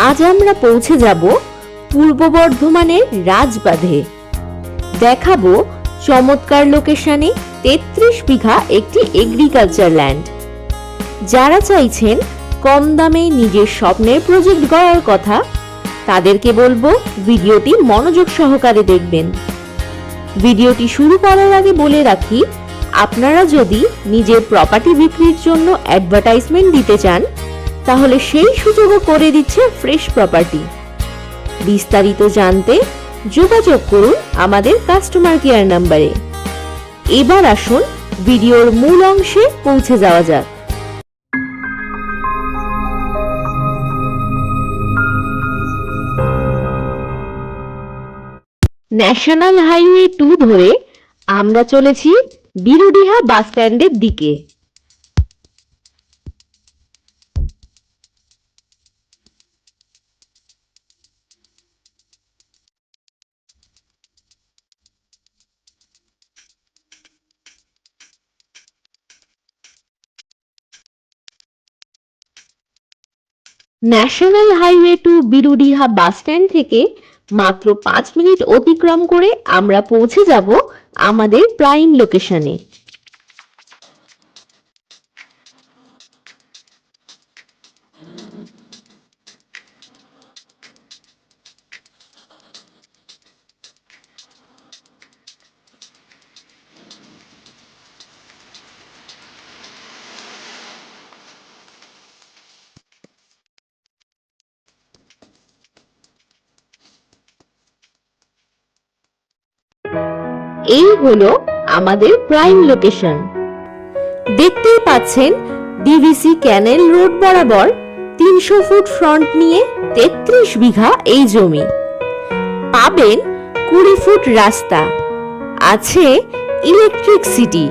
আজ আমরা পৌঁছে যাব পূর্ব বর্ধমানের রাজবাঁধে। দেখাবো চমৎকার লোকেশনে 33 বিঘা একটি এগ্রিকালচার ল্যান্ড। যারা চাইছেন কম দামে নিজের স্বপ্নের প্রজেক্ট গড়ার কথা, তাদেরকে বলবো ভিডিওটি মনোযোগ সহকারে দেখবেন। ভিডিওটি শুরু করার আগে বলে রাখি, আপনারা যদি নিজের প্রপার্টি বিক্রির জন্য অ্যাডভার্টাইজমেন্ট দিতে চান, তাহলে সেই সুযোগও করে দিচ্ছে ফ্রেশ প্রপার্টি। বিস্তারিত জানতে যোগাযোগ করুন আমাদের কাস্টমার কেয়ার নাম্বারে। এবার আসুন ভিডিওর মূল অংশে পৌঁছে যাওয়া যাক। ন্যাশনাল হাইওয়ে 2 ধরে আমরা চলেছি বিরুডিহা বাস স্ট্যান্ডের দিকে। National highway 2 Birudiha bus stand থেকে মাত্র 5 মিনিট অতিক্রম করে আমরা পৌঁছে যাব আমাদের প্রাইম লোকেশনে। এই হলো আমাদের প্রাইম লোকেশন। দেখতেই পাচ্ছেন ডিভিসি ক্যানেল রোড বরাবর 300 ফুট ফ্রন্ট নিয়ে 33 বিঘা এই জমি। পাবেন 20 ফুট রাস্তা, আছে ইলেকট্রিসিটি।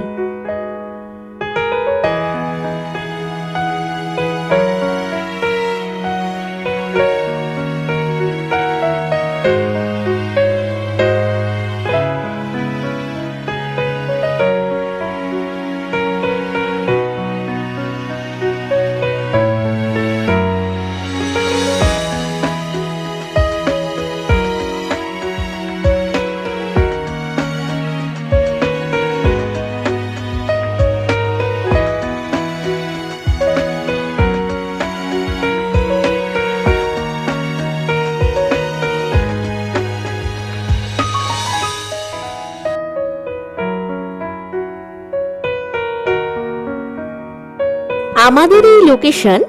আমাদের এই লোকেশন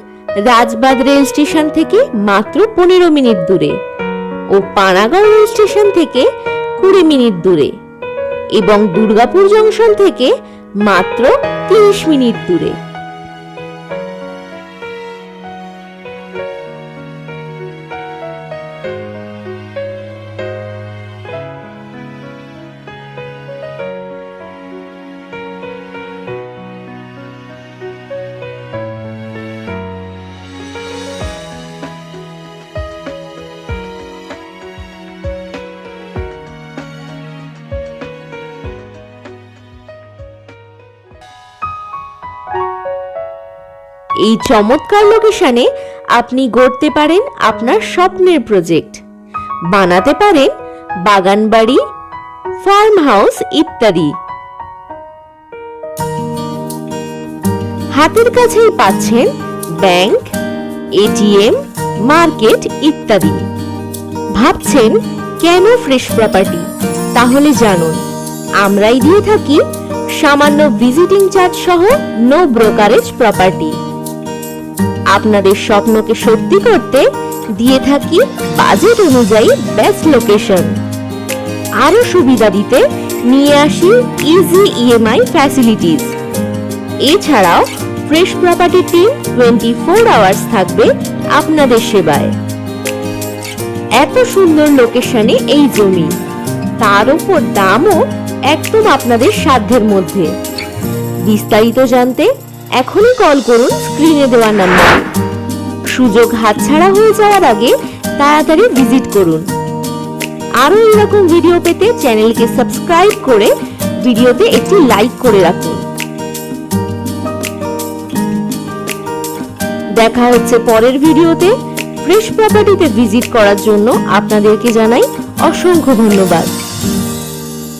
রাজবাঁধ রেল স্টেশন থেকে মাত্র 15 মিনিট দূরে ও পানাগড় রেল স্টেশন থেকে 20 মিনিট দূরে এবং দুর্গাপুর জংশন থেকে মাত্র 30 মিনিট দূরে। এই চমৎকার লোকেশনে আপনি গড়তে পারেন আপনার স্বপ্নের প্রজেক্ট, বানাতে পারেন বাগান বাড়ি, ফার্ম হাউস ইত্যাদি। হাতের কাছেই পাচ্ছেন ব্যাংক, এটিএম, মার্কেট ইত্যাদি। ভাবছেন কেন ফ্রেশ প্রপার্টি? তাহলে জানুন, আমরাই দিয়ে থাকি সামান্য ভিজিটিং চার্জ সহ নো ব্রোকারেজ প্রপার্টি। আপনাদের স্বপ্নকে সত্যি করতে দিয়ে থাকি বাজেট অনুযায়ী বেস্ট লোকেশন। আরো সুবিধা দিতে নিয়ে আসি ইজি ইএমআই ফ্যাসিলিটিস। এছাড়াও ফ্রেশ প্রপার্টি টিম 24 আওয়ার্স থাকবে আপনাদের সেবায়। এত সুন্দর লোকেশনে এই জমি, তার উপর দামও একদম আপনাদের সাধ্যের মধ্যে। বিস্তারিত জানতে এখনই কল করুন স্ক্রিনে দেওয়া নাম্বারে। সুযোগ হাতছাড়া হয়ে যাওয়ার আগে তাড়াতাড়ি ভিজিট করুন। আরো এরকম ভিডিও পেতে চ্যানেলকে সাবস্ক্রাইব করে ভিডিওতে একটি লাইক করে রাখুন। দেখা হচ্ছে পরের ভিডিওতে। ফ্রেশ প্রপার্টিতে ভিজিট করার জন্য আপনাদেরকে জানাই অসংখ্য ধন্যবাদ।